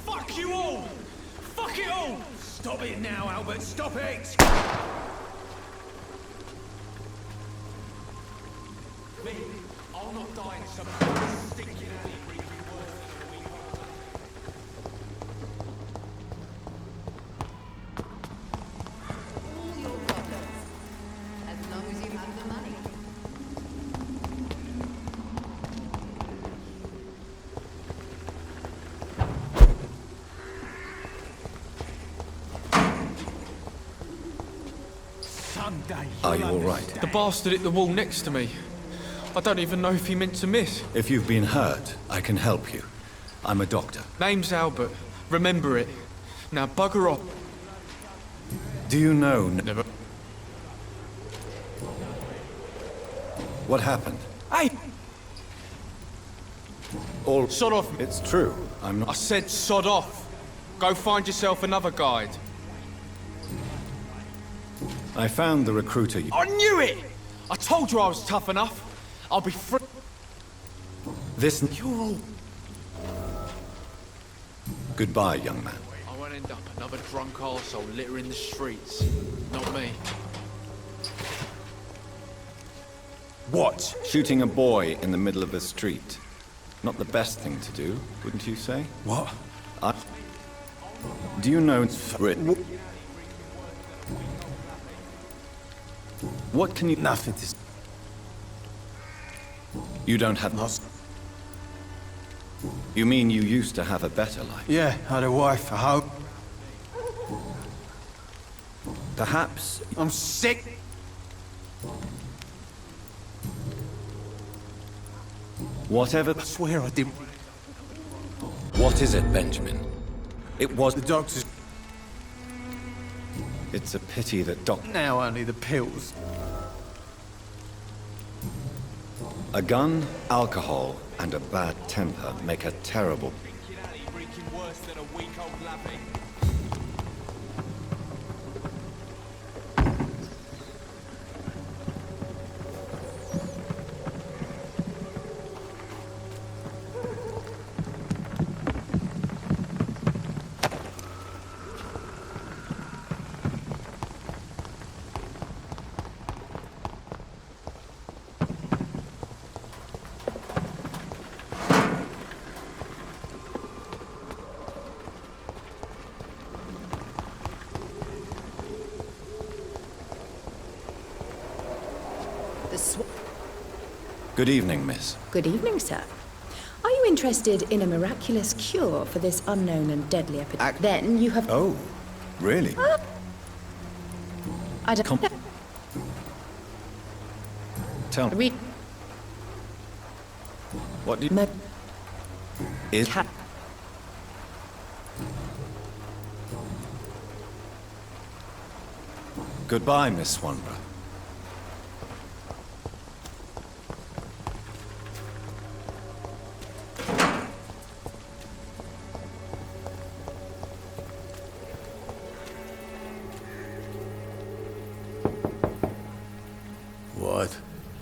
Fuck you all! Fuck it all! Stop it now, Albert, stop it! Me, I'll not die in some stinking alley breathing worse than a week after. All your problems, as long as you have the money. Are you all right? The bastard hit the wall next to me. I don't even know if he meant to miss. If you've been hurt, I can help you. I'm a doctor. Name's Albert. Remember it. Now bugger off. Do you know... Never. What happened? Hey! All... Sod off. It's true. I'm I not... said sod off. Go find yourself another guide. I found the recruiter you... I knew it! I told you I was tough enough. I'll be free. This... You're all... Goodbye, young man. I won't end up another drunk arsehole littering the streets. Not me. What? Shooting a boy in the middle of the street. Not the best thing to do, wouldn't you say? What? Do you know it's written? What can you... Nothing to... You don't have... You mean you used to have a better life? Yeah, I had a wife, a home. Perhaps... I'm sick. Whatever... I swear I didn't... What is it, Benjamin? It was... The doctors... It's a pity that Now only the pills. A gun, alcohol, and a bad temper make a terrible... Good evening, miss. Good evening, sir. Are you interested in a miraculous cure for this unknown and deadly epidemic? Then you have... Oh, really? I don't... Tell me. Read... What do you... Is... Goodbye, Miss Swanborough.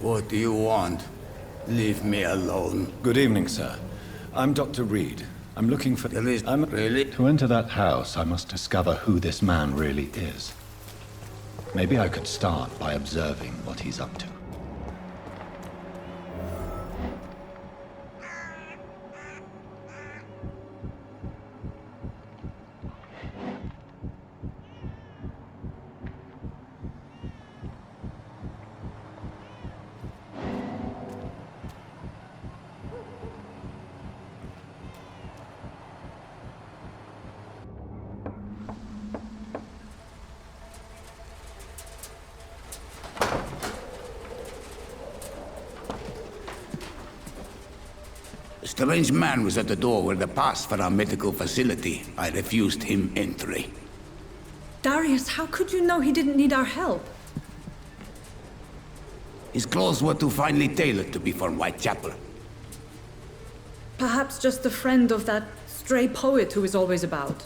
What do you want? Leave me alone. Good evening, sir. I'm Dr. Reed. I'm looking for... Really? To enter that house, I must discover who this man really is. Maybe I could start by observing what he's up to. A strange man was at the door with a pass for our medical facility. I refused him entry. Darius, how could you know he didn't need our help? His clothes were too finely tailored to be from Whitechapel. Perhaps just a friend of that stray poet who is always about.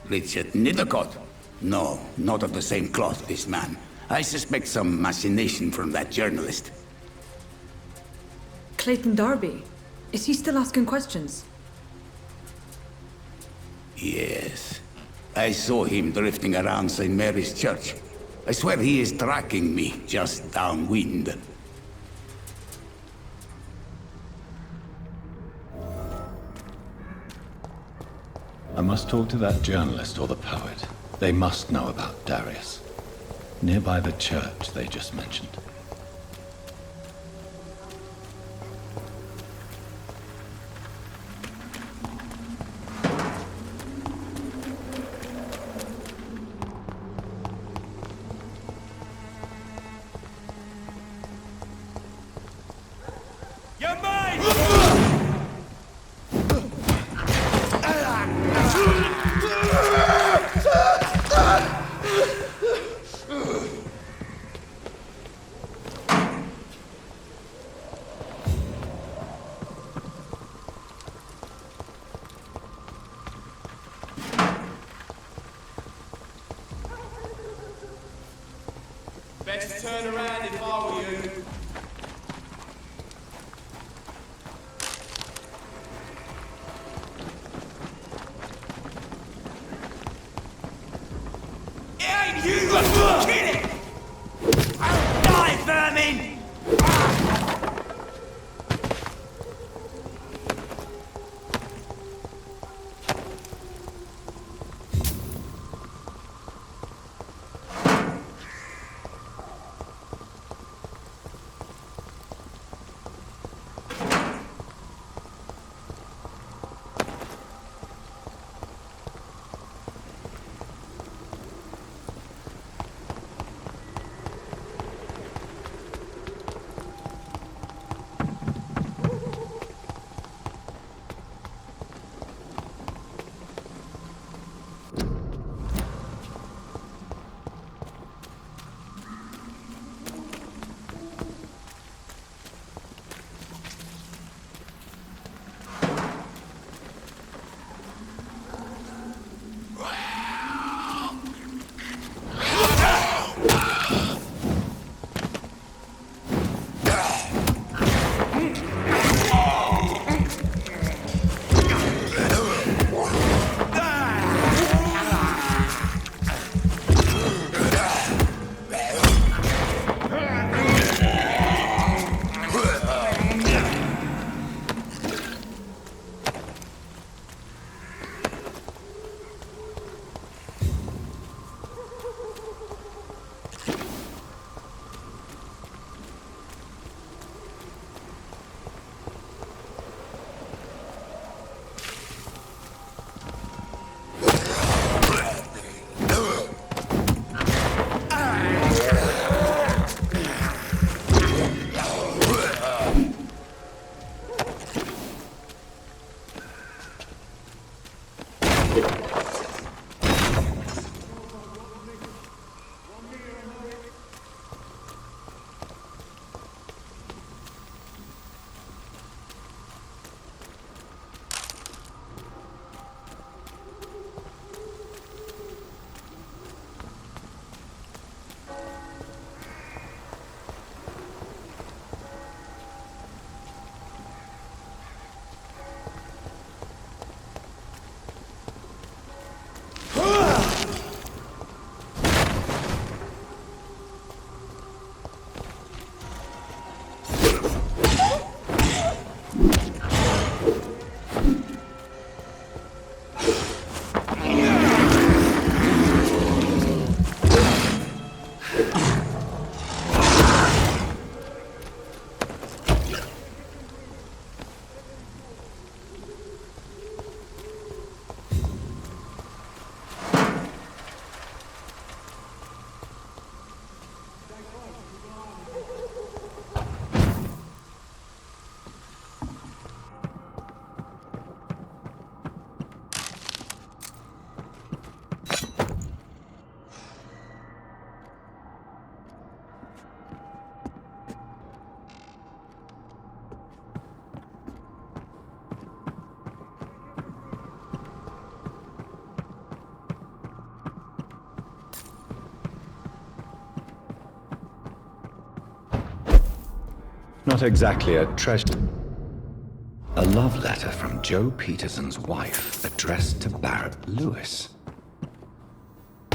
Richard Nethercott? No, not of the same cloth, this man. I suspect some machination from that journalist. Clayton Darby. Is he still asking questions? Yes. I saw him drifting around St. Mary's Church. I swear he is tracking me just downwind. I must talk to that journalist or the poet. They must know about Darius. Nearby the church they just mentioned. Your mate! Best turn around if I were you. It ain't you, kill it! I'll die, vermin! Not exactly a treasure. A love letter from Joe Peterson's wife, addressed to Barrett Lewis.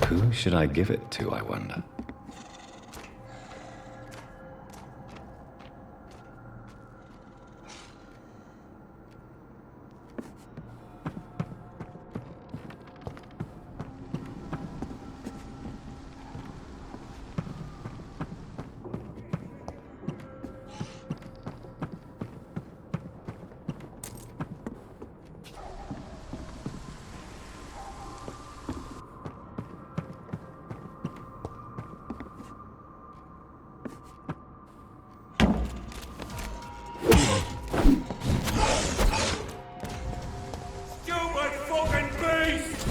Who should I give it to, I wonder? Stupid fucking beast!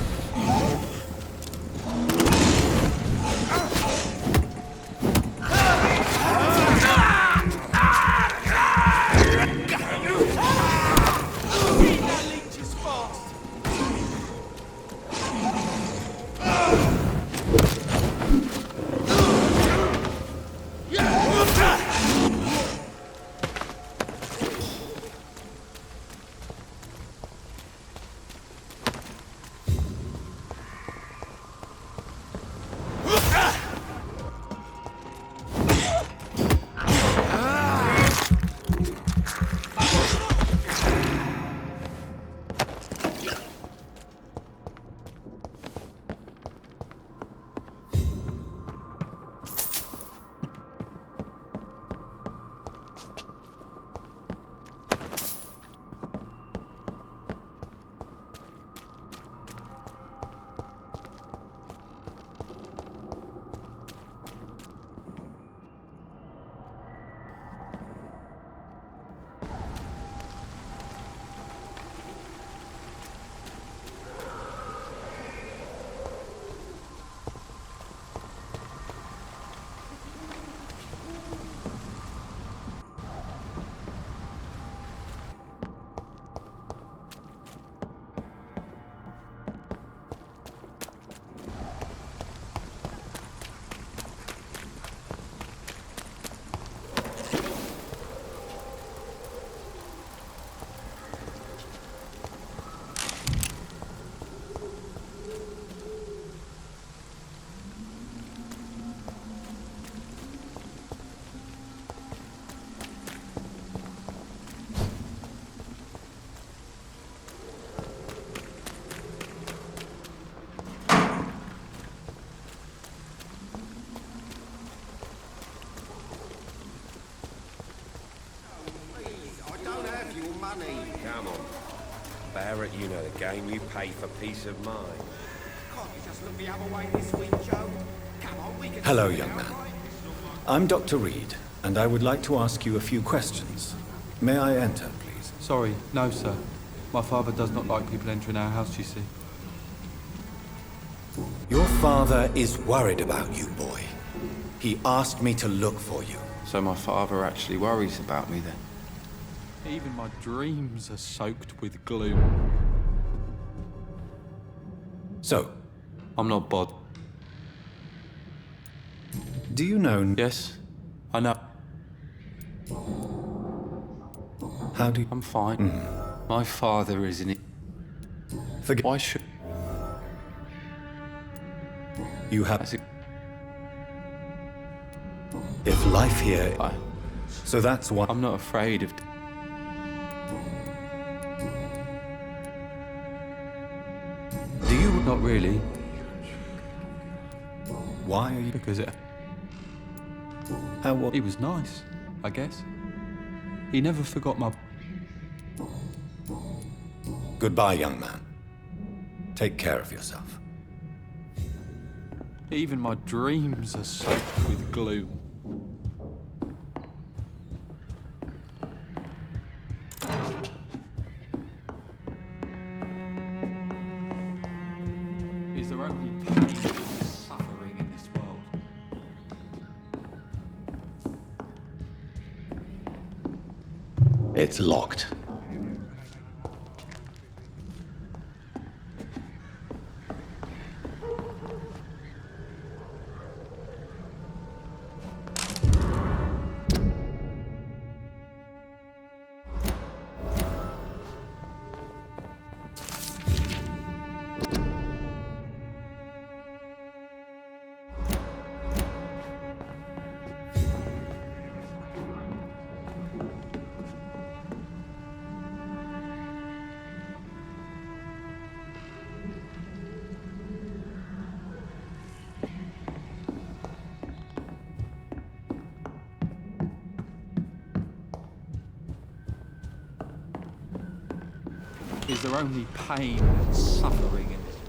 That leech is fast! Come on. Barrett, you know the game. You pay for peace of mind. Can't you just look the other way this week, Joe? Come on, we can... Hello, young man. I'm Dr. Reed, and I would like to ask you a few questions. May I enter, please? Sorry, no, sir. My father does not like people entering our house, you see. Your father is worried about you, boy. He asked me to look for you. So my father actually worries about me then? Even my dreams are soaked with gloom. So, I'm not bod. do you know... Yes, I know. How do you... I'm fine. My father is in it. Forget... Why should... You have... That's it. If life here... So that's why... I'm not afraid of... Do you... Not really, Why are you... because How... What... he was nice, I guess. He never forgot my... Goodbye, young man. Take care of yourself. Even my dreams are soaked with gloom. Is there only pain and suffering in this world? It's locked. Is there only pain and suffering in it?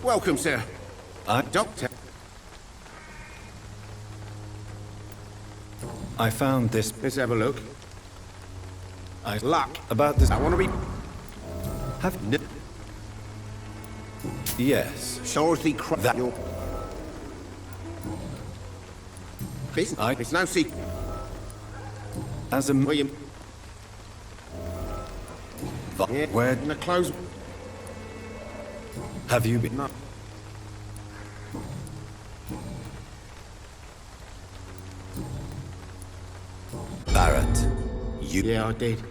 Welcome, sir. Doctor. I found this. Let's have a look. Luck. About this. I want to be... Have... Yes. Dorothy That... Your... Business. It's no secret. As a... William. Yeah, Where... in the clothes... Have you been? No. Barrett. You... Yeah, I did.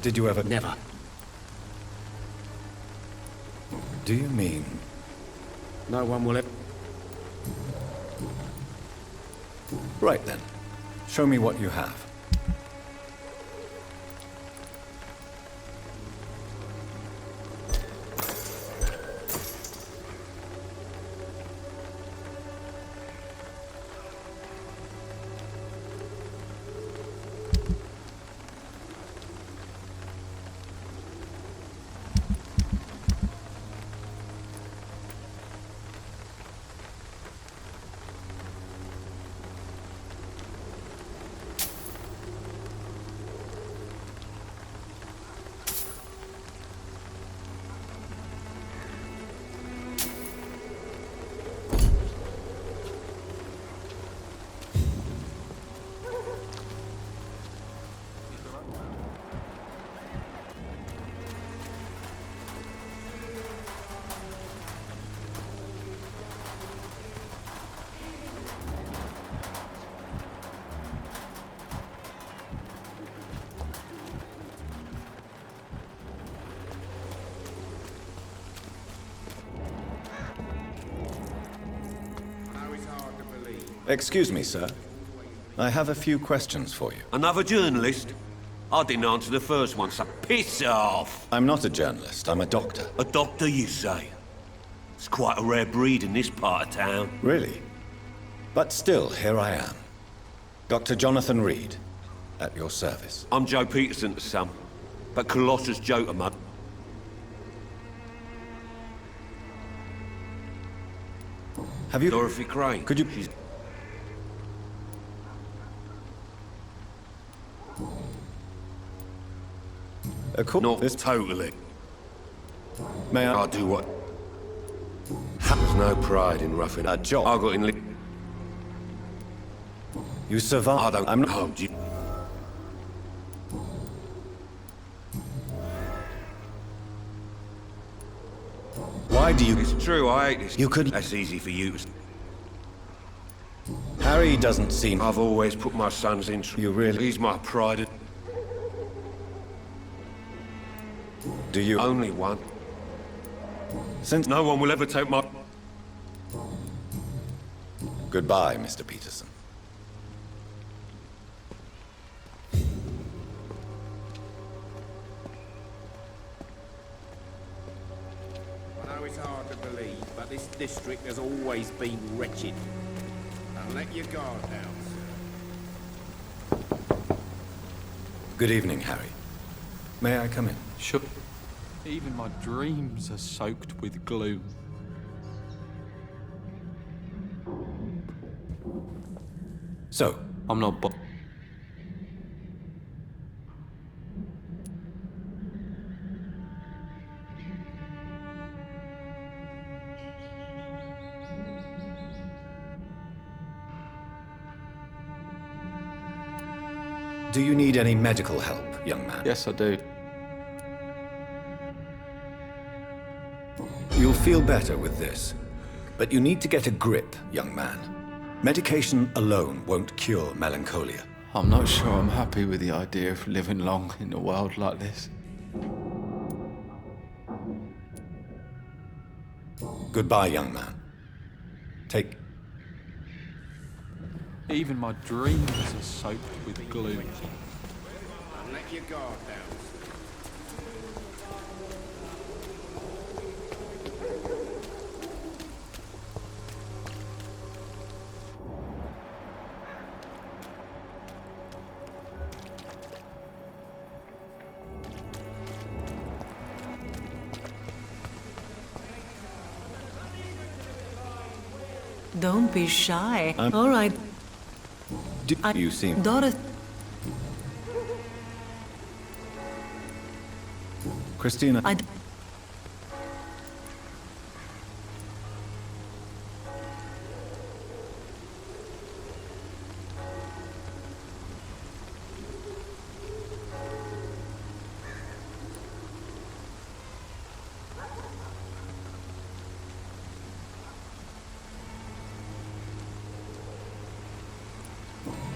Did you ever... Never. Do you mean... No one will ever... Right then. Show me what you have. Excuse me, sir. I have a few questions for you. Another journalist? I didn't answer the first one, so piss off! I'm not a journalist, I'm a doctor. A doctor, you say? It's quite a rare breed in this part of town. Really? But still, here I am. Dr. Jonathan Reed, at your service. I'm Joe Peterson's son, but Colossus Joe to mud. Have you... Dorothy Crane. Could you... She's... Not this... totally. May I... I'll do what... There's no pride in roughing a job. I got in... You survived. I don't... I'm not... hold you. Why do you... It's true, I hate this. You could... That's easy for you to... Harry doesn't seem... I've always put my son's interest... You really... He's my pride and... Do you... Only one. Since... No one will ever take my... Goodbye, Mr. Peterson. I know it's hard to believe, but this district has always been wretched. And let your guard down, sir. Good evening, Harry. May I come in? Sure. Even my dreams are soaked with gloom. So, I'm not do you need any medical help, young man? Yes, I do. You'll feel better with this. But you need to get a grip, young man. Medication alone won't cure melancholia. I'm not sure I'm happy with the idea of living long in a world like this. Goodbye, young man. Take... Even my dreams are soaked with gloom. And let your guard down, sir. Don't be shy. I'm- All right. Do you seem... Dorothy. Christina...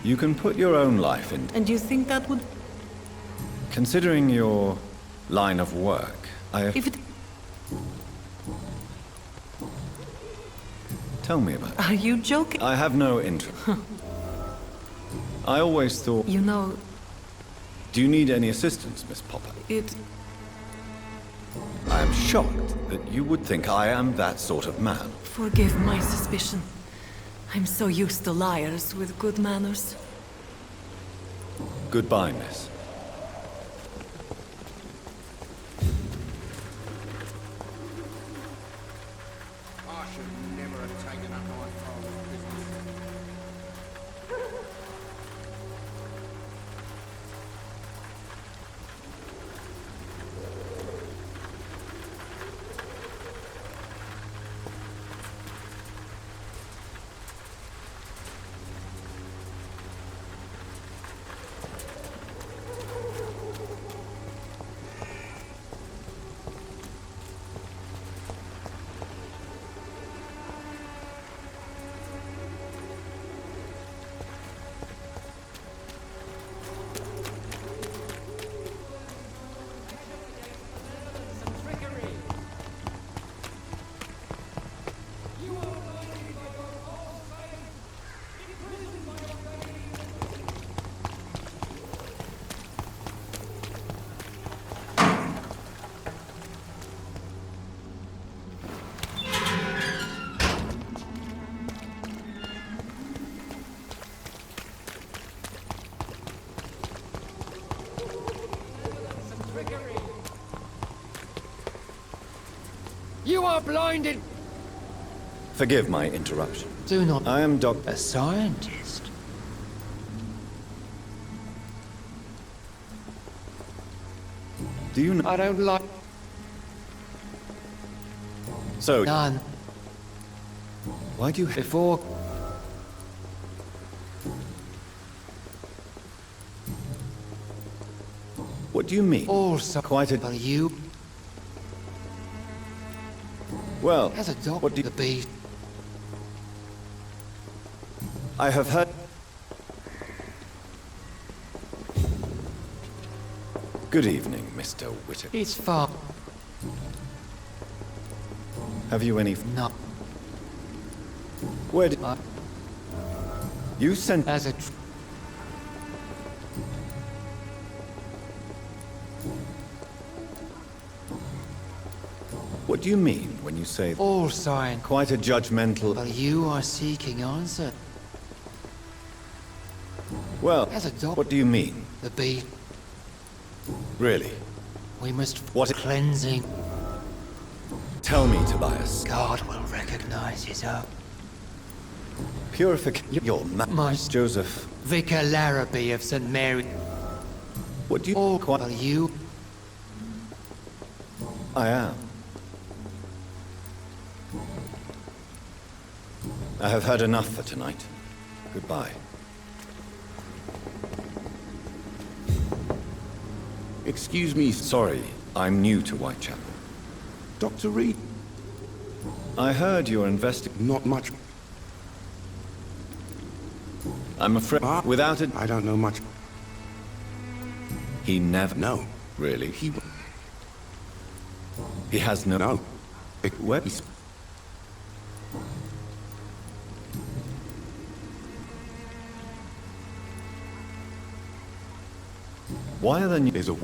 You can put your own life in... And you think that would... Considering your line of work, I have... If it... Tell me about it. Are you joking? I have no interest. I always thought... You know, Do you need any assistance, Miss Popper? it... I am shocked that you would think I am that sort of man. Forgive my suspicion. I'm so used to liars with good manners. Goodbye, miss. I should never have taken up my father's business. You are blinded! Forgive my interruption. Do not... I am Dr. A scientist? Do you know? I don't like... So, None. why do you... Before... What do you mean? Also... Quite a... But you... Well, As a dog, what do you... the beast... I have heard... Good evening, Mr. Whittaker. It's far... Have you any... No. Where did... You sent... As a... What do you mean when you say... All science... Quite a judgmental... But you are seeking answer. Well, As a dog... what do you mean? The beast... Really? We must... What- Cleansing... Tell me, Tobias. God will recognize his own. Purification... Your My... Joseph... Vicar Larrabee of St. Mary... What do you... All... Quite... But you... I am. I have heard enough for tonight. Goodbye. Excuse me, Sorry, I'm new to Whitechapel. Dr. Reed. I heard you're investigating... Not much. I'm afraid... Without it... I don't know much. He never... No. Really? He... He has no... No. Where... He's... Why are the new... There's a...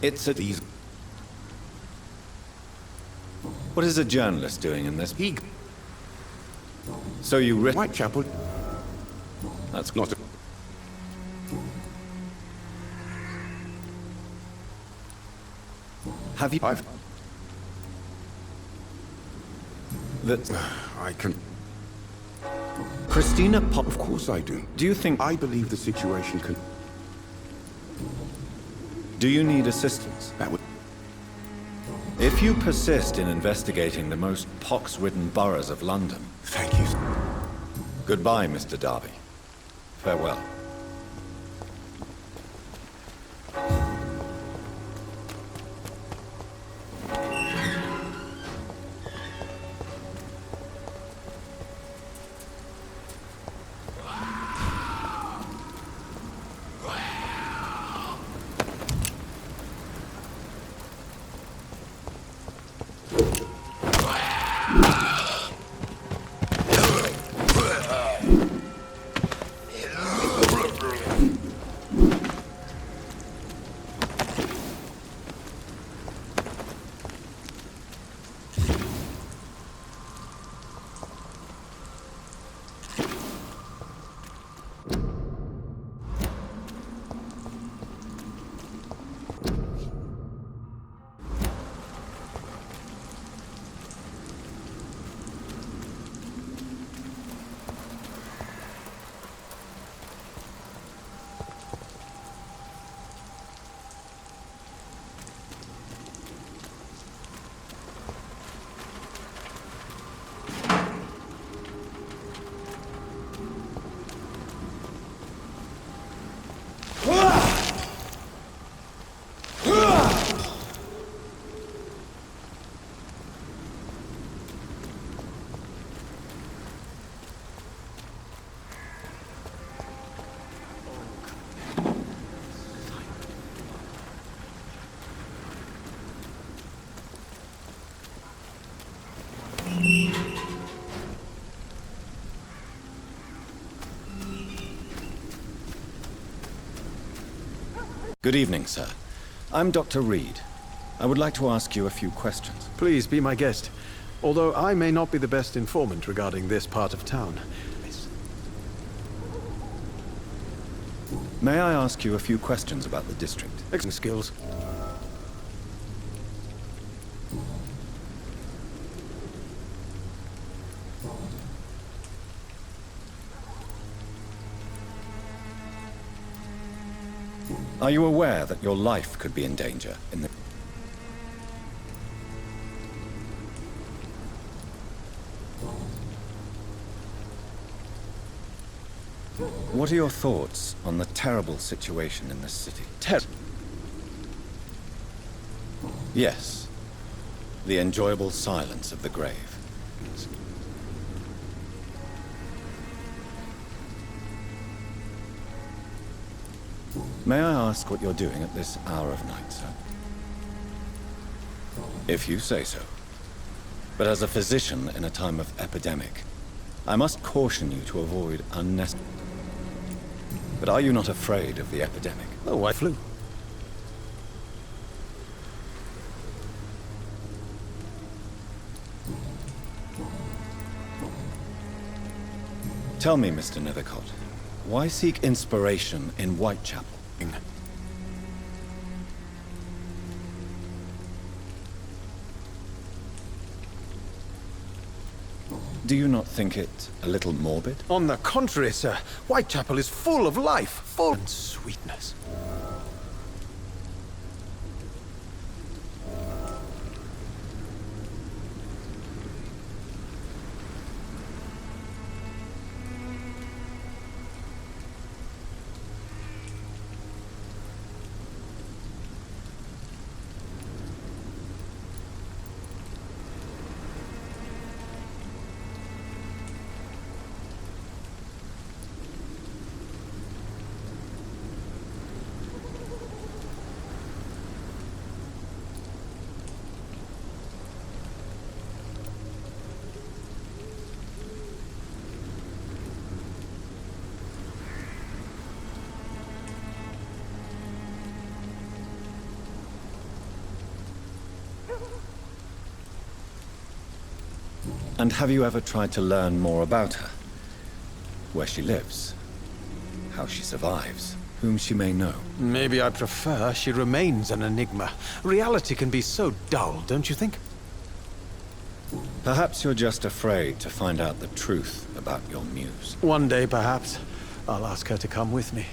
It's a... These... What is a journalist doing in this? He... So you read... Whitechapel... That's Not a... Have you... I've... that I can... Christina Pop... Of course I do. Do you think... I believe the situation can... Do you need assistance? That would... If you persist in investigating the most pox-ridden boroughs of London... Thank you. Goodbye, Mr. Darby. Farewell. Good evening, sir. I'm Dr. Reed. I would like to ask you a few questions. Please be my guest. Although I may not be the best informant regarding this part of town. May I ask you a few questions about the district? Excellent skills. Are you aware that your life could be in danger in the... What are your thoughts on the terrible situation in this city? Yes. The enjoyable silence of the grave. May I ask what you're doing at this hour of night, sir? If you say so. But as a physician in a time of epidemic, I must caution you to avoid unnecessary... But are you not afraid of the epidemic? Oh, I flew. Tell me, Mr. Nethercott, why seek inspiration in Whitechapel? Do you not think it a little morbid? On the contrary, sir. Whitechapel is full of life, full of sweetness. And have you ever tried to learn more about her? Where she lives? How she survives? Whom she may know? Maybe I prefer she remains an enigma. Reality can be so dull, don't you think? Perhaps you're just afraid to find out the truth about your muse. One day, perhaps, I'll ask her to come with me.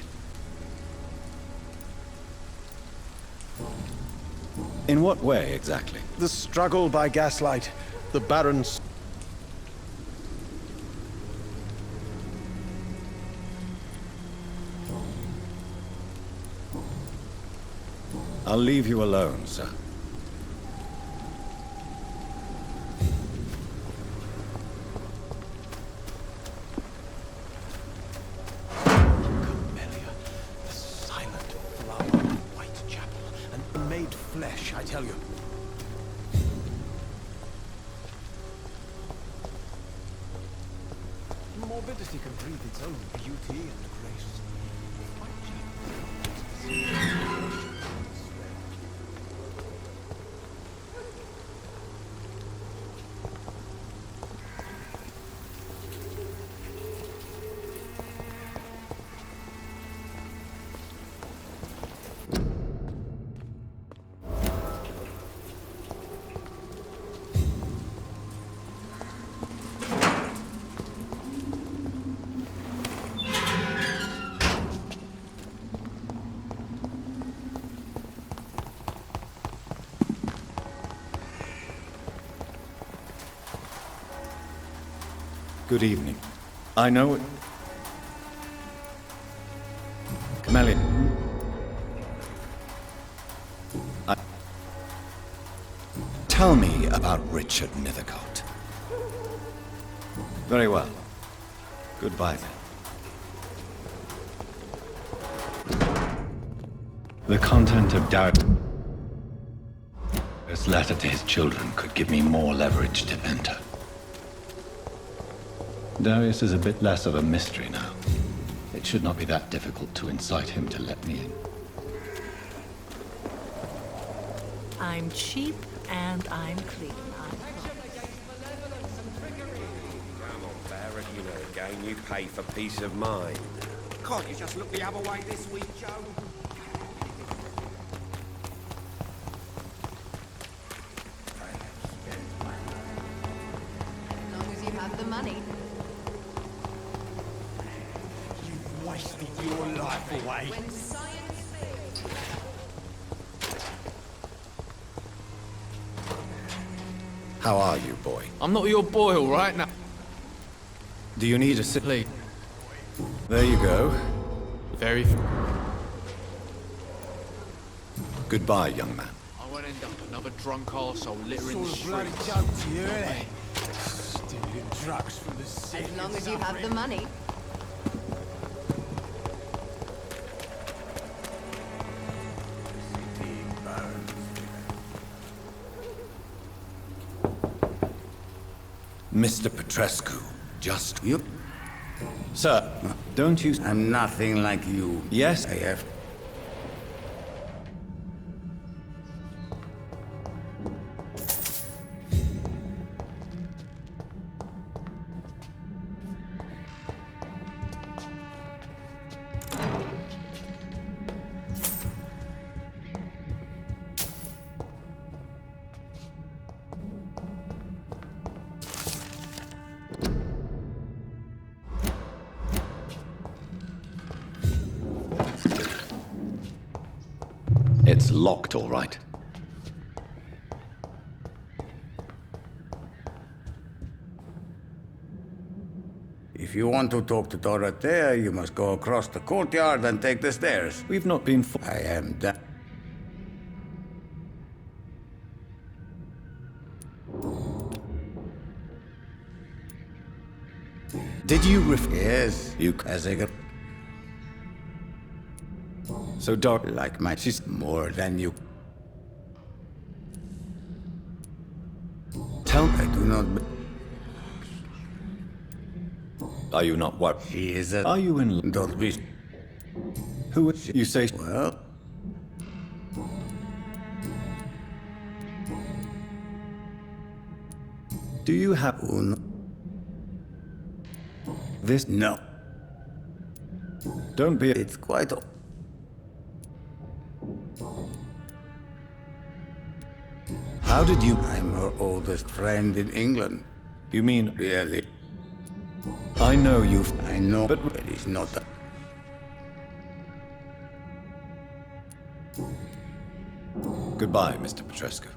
In what way, exactly? The struggle by gaslight, the Baron's... I'll leave you alone, sir. The silent flower of Whitechapel, and made flesh, I tell you. Morbidity can breathe its own beauty and grace. Good evening. I know it... Chameleon. Tell me about Richard Nethercott. Very well. Goodbye then. The content of Darius' letter to his children could give me more leverage to enter. Darius is a bit less of a mystery now. It should not be that difficult to incite him to let me in. I'm cheap and I'm clean, I promise. Come on, Barrett, you know the game. You pay for peace of mind. Can't you just look the other way this week, Joe? As long as you have the money. You've wasted your life away. When science fails. How are you, boy? I'm not your boy, all right? Now, Do you need a sip? please. There you go. Very... Goodbye, young man. I won't end up another drunk arsehole littering the Sort of bloody streets. joke to you, innit? Stealing drugs from the sick. As long and as you have suffering. the money. Mr. Petrescu, just... You? Sir, don't you... I'm nothing like you. Yes? I have... It's locked, all right. If you want to talk to Dorothea, you must go across the courtyard and take the stairs. We've not been... I am done. Did you Yes, You... as I got... So, Doc... Like my... She's more than you... Tell me... I do not... Are you not what? She is a... Are you in... Don't be... Who is... You say... Well... Do you have... Who kn- This... No. Don't be... It's quite... How did you... I'm her oldest friend in England. You mean... Really? I know you've... I know, but it's not that. Goodbye, Mr. Petrescu.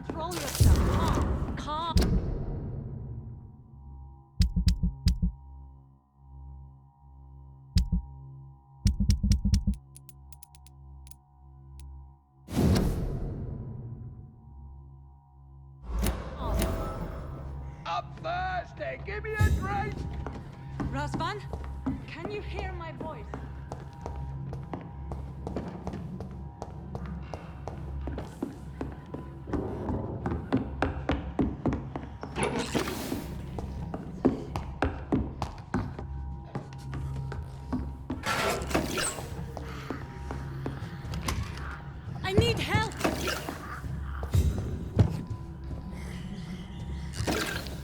Control yourself. Calm. I'm thirsty. Give me a drink. Razvan, can you hear my voice? I need help!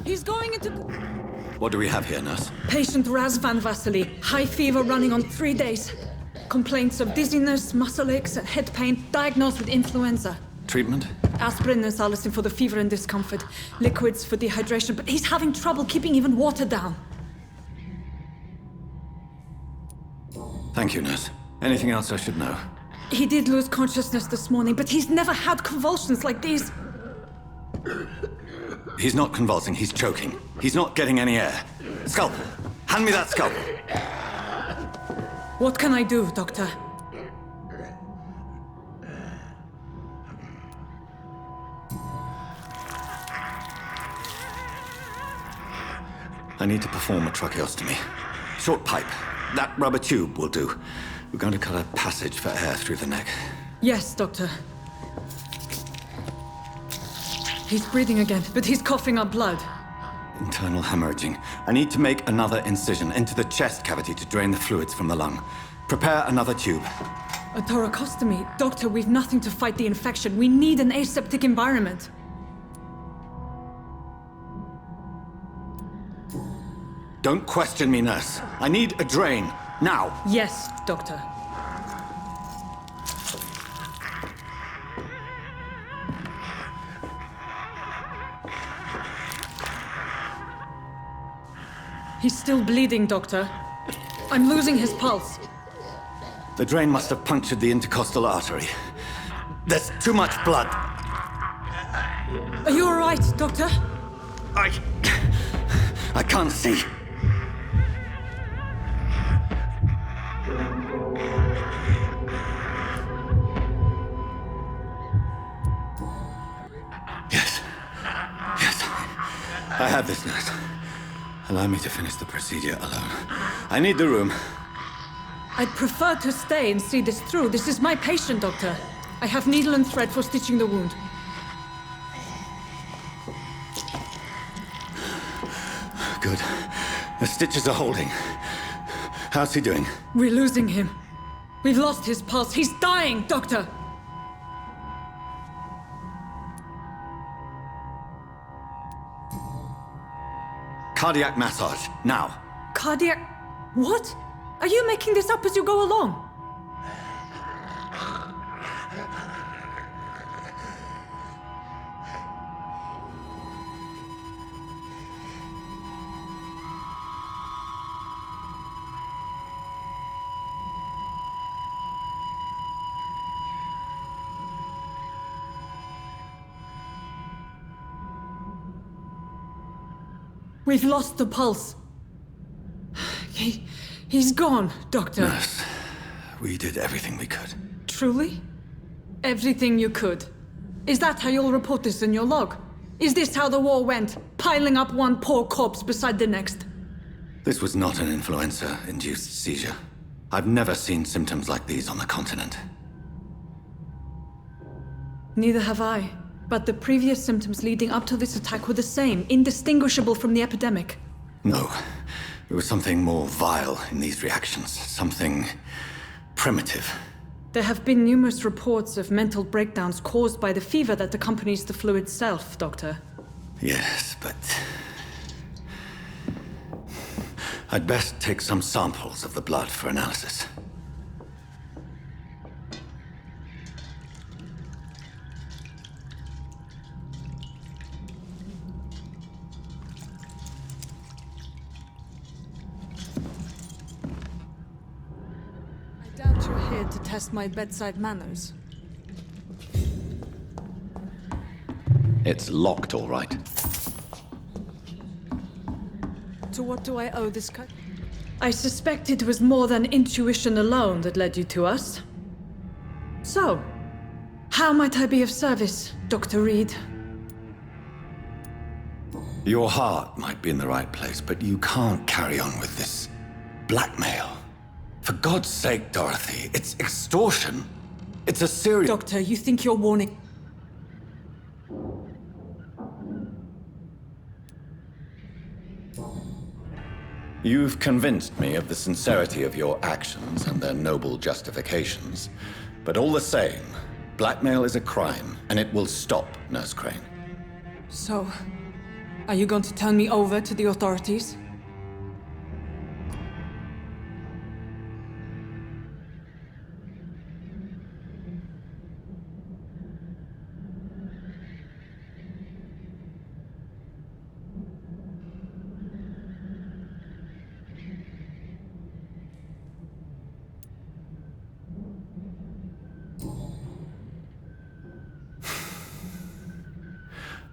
He's going into... What do we have here, nurse? Patient Razvan Vasily. High fever running on 3 days. Complaints of dizziness, muscle aches, and head pain. Diagnosed with influenza. Treatment? Aspirin and salicin for the fever and discomfort. Liquids for dehydration, but he's having trouble keeping even water down. Thank you, nurse. Anything else I should know? He did lose consciousness this morning, but he's never had convulsions like these. He's not convulsing, he's choking. He's not getting any air. Scalpel! Hand me that scalpel! What can I do, Doctor? I need to perform a tracheostomy. Short pipe. That rubber tube will do. We're going to cut a passage for air through the neck. Yes, Doctor. He's breathing again, but he's coughing up blood. Internal hemorrhaging. I need to make another incision into the chest cavity to drain the fluids from the lung. Prepare another tube. A thoracostomy? Doctor, we've nothing to fight the infection. We need an aseptic environment. Don't question me, nurse. I need a drain. Now. Yes, Doctor. He's still bleeding, Doctor. I'm losing his pulse. The drain must have punctured the intercostal artery. There's too much blood. Are you all right, Doctor? I can't see. Yes. Yes. I have this, nurse. Allow me to finish the procedure alone. I need the room. I'd prefer to stay and see this through. This is my patient, Doctor. I have needle and thread for stitching the wound. Good. The stitches are holding. How's he doing? We're losing him. We've lost his pulse. He's dying, Doctor! Cardiac massage, now. Cardiac... What? Are you making this up as you go along? We've lost the pulse. He's gone, Doctor. Nurse, we did everything we could. Truly? Everything you could? Is that how you'll report this in your log? Is this how the war went? Piling up one poor corpse beside the next? This was not an influenza-induced seizure. I've never seen symptoms like these on the continent. Neither have I. But the previous symptoms leading up to this attack were the same, indistinguishable from the epidemic. No. There was something more vile in these reactions. Something primitive. There have been numerous reports of mental breakdowns caused by the fever that accompanies the flu itself, Doctor. Yes, but... I'd best take some samples of the blood for analysis. I doubt you're here to test my bedside manners. It's locked, all right. To what do I owe this cut? I suspect it was more than intuition alone that led you to us. So, how might I be of service, Dr. Reed? Your heart might be in the right place, but you can't carry on with this blackmail. For God's sake, Dorothy, it's extortion. It's a serious... Doctor, you think you're warning... You've convinced me of the sincerity of your actions and their noble justifications. But all the same, blackmail is a crime, and it will stop, Nurse Crane. So, are you going to turn me over to the authorities?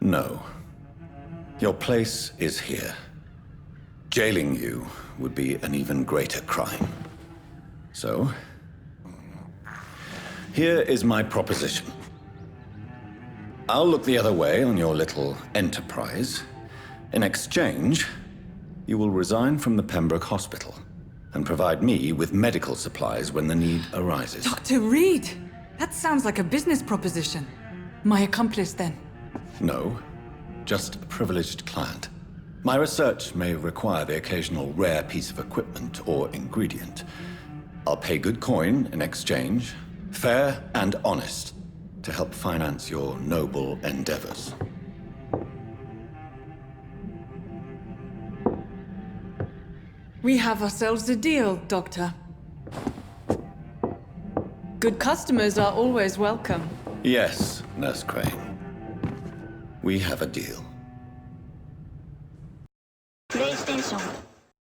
No. Your place is here. Jailing you would be an even greater crime. So, here is my proposition. I'll look the other way on your little enterprise. In exchange, you will resign from the Pembroke Hospital and provide me with medical supplies when the need arises. Dr. Reed! That sounds like a business proposition. My accomplice, then. No, just a privileged client. My research may require the occasional rare piece of equipment or ingredient. I'll pay good coin in exchange, fair and honest, to help finance your noble endeavors. We have ourselves a deal, Doctor. Good customers are always welcome. Yes, Nurse Crane. We have a deal.